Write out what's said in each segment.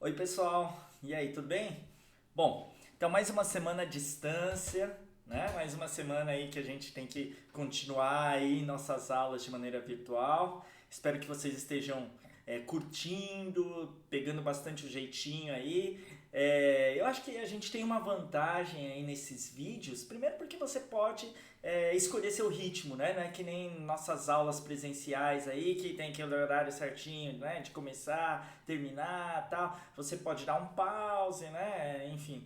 Oi, pessoal. E aí, tudo bem? Bom, então mais uma semana à distância, né? Mais uma semana aí que a gente tem que continuar aí nossas aulas de maneira virtual. Espero que vocês estejam curtindo, pegando bastante o jeitinho aí. Eu acho que a gente tem uma vantagem aí nesses vídeos. Primeiro porque você pode escolher seu ritmo, né? Não é que nem nossas aulas presenciais aí, que tem aquele horário certinho, né? De começar, terminar, tal. Você pode dar um pause, né? Enfim,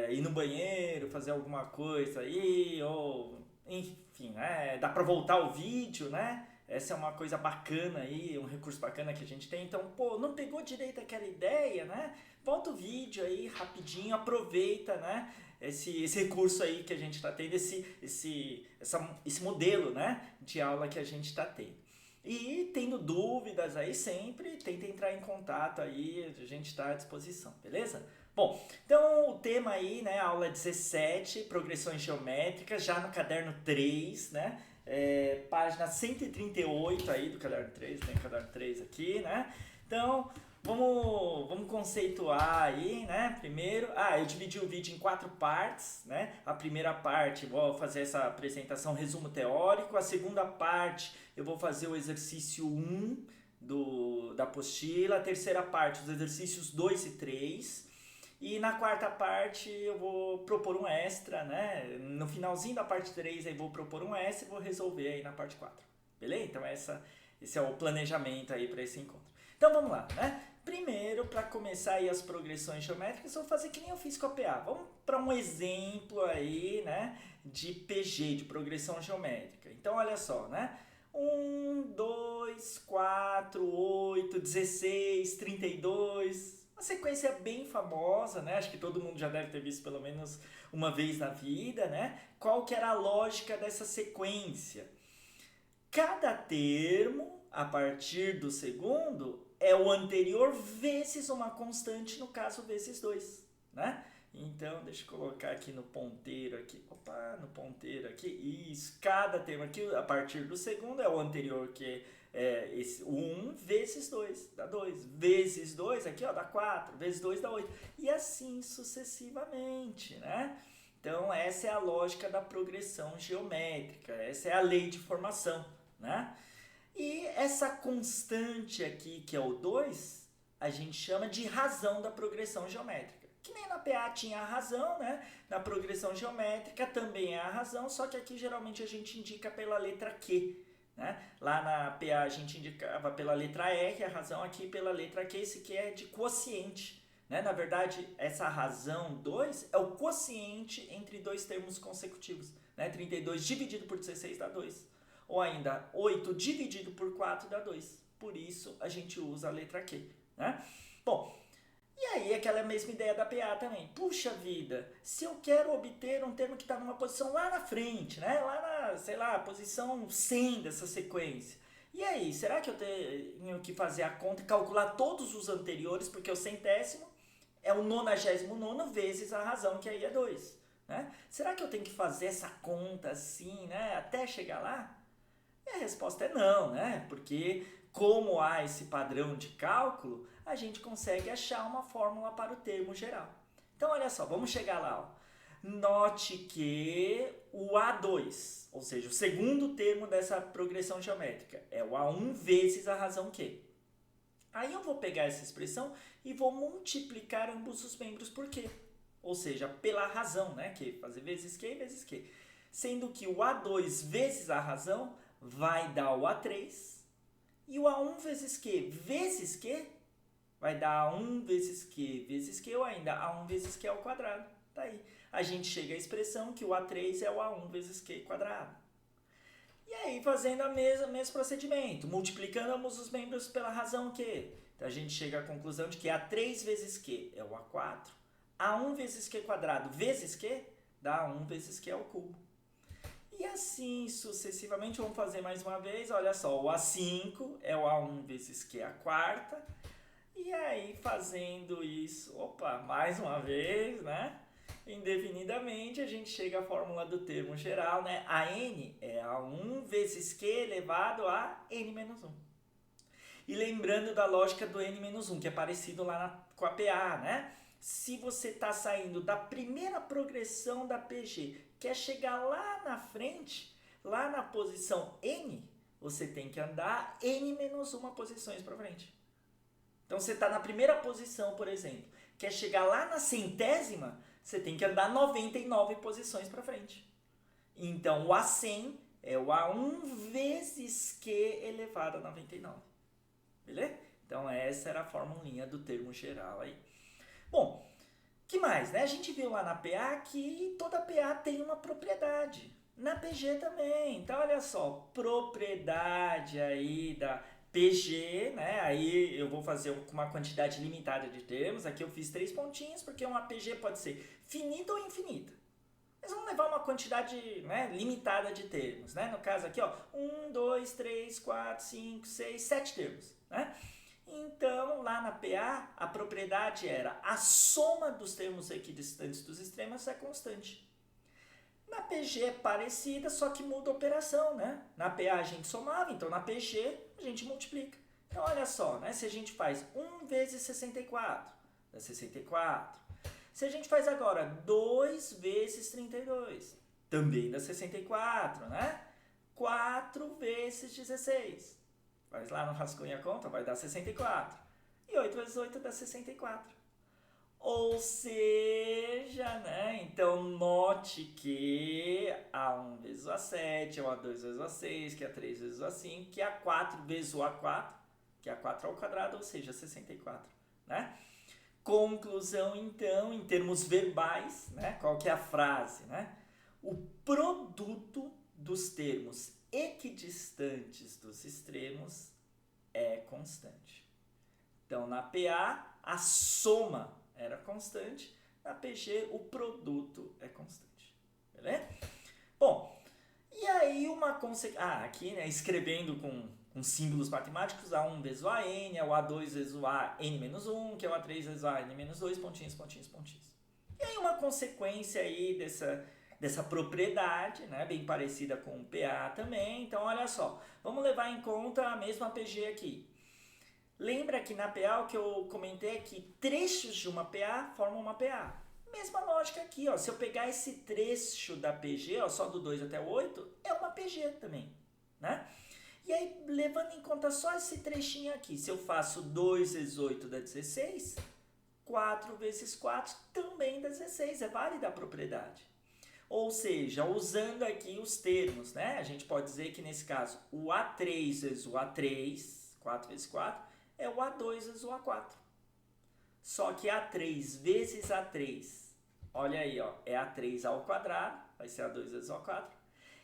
ir no banheiro, fazer alguma coisa aí, ou enfim, né? Dá pra voltar o vídeo, né? Essa é uma coisa bacana aí, um recurso bacana que a gente tem. Então, pô, não pegou direito aquela ideia, né? Volta o vídeo aí rapidinho, aproveita, né? Esse recurso aí que a gente está tendo, esse modelo, né? De aula que a gente está tendo. E tendo dúvidas aí sempre, tenta entrar em contato aí, a gente está à disposição, beleza? Bom, então o tema aí, né, aula 17, progressões geométricas, já no caderno 3, né? Página 138 aí do caderno 3, tem caderno 3 aqui, né? Então, vamos conceituar aí, né? Primeiro, eu dividi o vídeo em 4 partes, né? A primeira parte vou fazer essa apresentação, resumo teórico. A segunda parte eu vou fazer o exercício 1 da apostila. A terceira parte, os exercícios 2 e 3. E na quarta parte eu vou propor um extra, né? No finalzinho da parte 3 eu vou propor um extra e vou resolver aí na parte 4. Beleza? Então esse é o planejamento aí para esse encontro. Então vamos lá, né? Primeiro, para começar aí as progressões geométricas, eu vou fazer que nem eu fiz com a PA. Vamos para um exemplo aí, né, de PG, de progressão geométrica. Então olha só, né? 1, 2, 4, 8, 16, 32. Uma sequência bem famosa, né? Acho que todo mundo já deve ter visto pelo menos uma vez na vida, né? Qual que era a lógica dessa sequência? Cada termo, a partir do segundo, é o anterior vezes uma constante, no caso, vezes 2, né? Então, deixa eu colocar aqui no ponteiro aqui. Opa, no ponteiro aqui. Isso, cada termo aqui, a partir do segundo, é o anterior, que o 1 vezes 2, dá 2. Vezes 2, aqui ó, dá 4. Vezes 2 dá 8. E assim sucessivamente, né? Então, essa é a lógica da progressão geométrica. Essa é a lei de formação, né? E essa constante aqui, que é o 2, a gente chama de razão da progressão geométrica. Que nem na PA tinha a razão, né? Na progressão geométrica também é a razão, só que aqui geralmente a gente indica pela letra Q. Né? Lá na PA a gente indicava pela letra R, a razão aqui pela letra Q, esse Q é de quociente. Né? Na verdade, essa razão 2 é o quociente entre dois termos consecutivos. Né? 32 dividido por 16 dá 2. Ou ainda 8 dividido por 4 dá 2. Por isso a gente usa a letra Q. Né? Bom, e aí aquela mesma ideia da PA também. Puxa vida, se eu quero obter um termo que está numa posição lá na frente, né? Lá na, sei lá, posição 100 dessa sequência. E aí, será que eu tenho que fazer a conta e calcular todos os anteriores, porque o centésimo é o 99º vezes a razão, que aí é 2. Né? Será que eu tenho que fazer essa conta assim, né? Até chegar lá? E a resposta é não, né? Porque como há esse padrão de cálculo, a gente consegue achar uma fórmula para o termo geral. Então, olha só, vamos chegar lá. Ó. Note que o A2, ou seja, o segundo termo dessa progressão geométrica, é o A1 vezes a razão Q. Aí eu vou pegar essa expressão e vou multiplicar ambos os membros por Q. Ou seja, pela razão, né? Q, fazer vezes Q vezes Q. Sendo que o A2 vezes a razão vai dar o A3 e o A1 vezes Q vai dar A1 vezes Q ou ainda A1 vezes Q ao quadrado. Tá aí. A gente chega à expressão que o A3 é o A1 vezes Q quadrado. E aí, fazendo o mesmo procedimento, multiplicando ambos os membros pela razão Q. Então, a gente chega à conclusão de que A3 vezes Q é o A4. A1 vezes Q quadrado vezes Q dá A1 vezes Q ao cubo. E assim sucessivamente, vamos fazer mais uma vez. Olha só, o A5 é o A1 vezes Q a quarta. E aí, fazendo isso, mais uma vez, né? Indefinidamente, a gente chega à fórmula do termo geral, né? A n é A1 vezes Q elevado a n menos 1. E lembrando da lógica do N-1, que é parecido lá com a PA, né? Se você está saindo da primeira progressão da PG, quer chegar lá na frente, lá na posição N, você tem que andar N-1 posições para frente. Então você está na primeira posição, por exemplo, quer chegar lá na centésima, você tem que andar 99 posições para frente. Então o A100 é o A1 vezes Q elevado a 99. Beleza? Então essa era a formulinha do termo geral aí. Bom, que mais, né? A gente viu lá na PA que toda PA tem uma propriedade. Na PG também. Então olha só, propriedade aí da PG, né? Aí eu vou fazer com uma quantidade limitada de termos. Aqui eu fiz 3 pontinhos porque uma PG pode ser finita ou infinita. Mas vamos levar uma quantidade, né, limitada de termos, né? No caso aqui, ó, 1, 2, 3, 4, 5, 6, 7 termos, né? Então, lá na PA, a propriedade era a soma dos termos equidistantes dos extremos é constante. Na PG é parecida, só que muda a operação, né? Na PA a gente somava, então na PG a gente multiplica. Então, olha só, né? Se a gente faz 1 vezes 64, dá 64. Se a gente faz agora 2 vezes 32, também dá 64, né? 4 vezes 16. Faz lá no rascunho a conta, vai dar 64. E 8 vezes 8 dá 64. Ou seja, né? Então note que A1 vezes o A7, é o A2 vezes o A6, que é A3 vezes o A5, que é A4 vezes o A4, que é A4 ao quadrado, ou seja, 64, né? Conclusão, então, em termos verbais, né? Qual que é a frase, né? O produto dos termos equidistantes dos extremos é constante. Então, na PA, a soma era constante, na PG, o produto é constante. Beleza? Bom, e aí uma consequência... aqui, né, escrevendo com símbolos matemáticos, A1 vezes o AN, é o A2 vezes o AN-1, que é o A3 vezes o AN-2, pontinhos, pontinhos, pontinhos. E aí uma consequência aí dessa propriedade, né, bem parecida com o PA também. Então, olha só, vamos levar em conta a mesma PG aqui. Lembra que na PA o que eu comentei é que trechos de uma PA formam uma PA. Mesma lógica aqui, ó. Se eu pegar esse trecho da PG, ó, só do 2 até o 8, é uma PG também, né? E aí, levando em conta só esse trechinho aqui, se eu faço 2 vezes 8 dá 16, 4 vezes 4 também dá 16, é válida a propriedade. Ou seja, usando aqui os termos, né? A gente pode dizer que nesse caso, o A3 vezes o A3, 4 vezes 4, é o A2 vezes o A4. Só que A3 vezes A3, olha aí, ó, é A3 ao quadrado, vai ser A2 vezes o A4.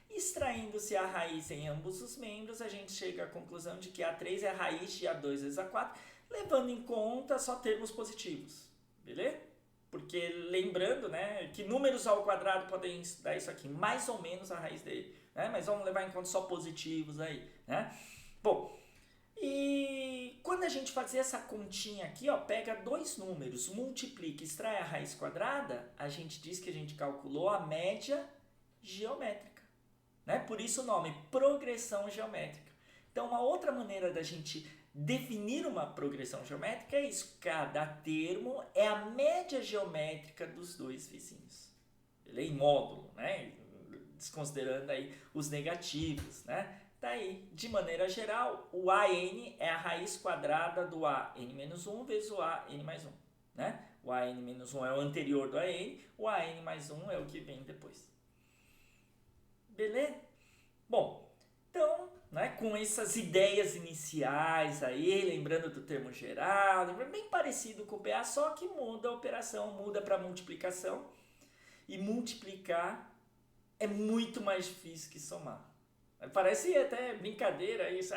Extraindo-se a raiz em ambos os membros, a gente chega à conclusão de que A3 é a raiz de A2 vezes A4, levando em conta só termos positivos, beleza? Porque lembrando, né, que números ao quadrado podem dar isso aqui, mais ou menos a raiz dele, né? Mas vamos levar em conta só positivos aí, né? Bom, e quando a gente fazer essa continha aqui, ó, pega dois números, multiplica, extrai a raiz quadrada, a gente diz que a gente calculou a média geométrica, né? Por isso o nome, progressão geométrica. Então, uma outra maneira da gente definir uma progressão geométrica é isso. Cada termo é a média geométrica dos dois vizinhos. Ele é em módulo, né? Desconsiderando aí os negativos, né? Daí, de maneira geral, o AN é a raiz quadrada do AN-1 vezes o AN mais 1. Né? O AN-1 é o anterior do AN, o AN mais 1 é o que vem depois. Beleza? Bom, então, né, com essas ideias iniciais aí, lembrando do termo geral, bem parecido com o PA, só que muda a operação, muda para multiplicação. E multiplicar é muito mais difícil que somar. Parece até brincadeira isso,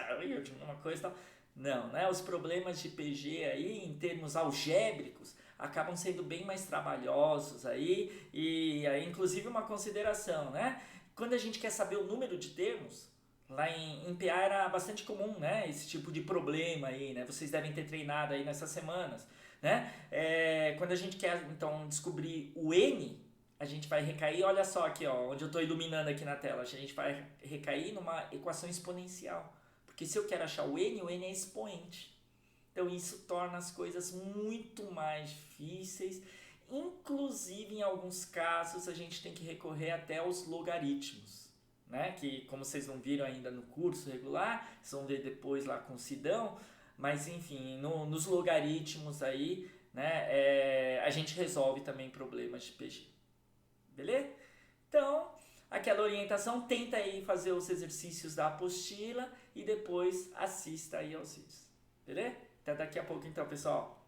uma coisa e tal. Não, né? Os problemas de PG aí, em termos algébricos, acabam sendo bem mais trabalhosos aí. E aí, inclusive, uma consideração, né? Quando a gente quer saber o número de termos, lá em PA era bastante comum, né? Esse tipo de problema aí, né? Vocês devem ter treinado aí nessas semanas, né? Quando a gente quer, então, descobrir o N, a gente vai recair, olha só aqui, ó, onde eu estou iluminando aqui na tela, a gente vai recair numa equação exponencial, Porque se eu quero achar o N é expoente. Então isso torna as coisas muito mais difíceis. Inclusive, em alguns casos, a gente tem que recorrer até aos logaritmos, né? Que, como vocês não viram ainda no curso regular, vocês vão ver depois lá com o Sidão, mas enfim, nos logaritmos aí, né, a gente resolve também problemas de PG. Beleza? Então, aquela orientação, tenta aí fazer os exercícios da apostila e depois assista aí aos vídeos. Beleza? Até daqui a pouco então, pessoal.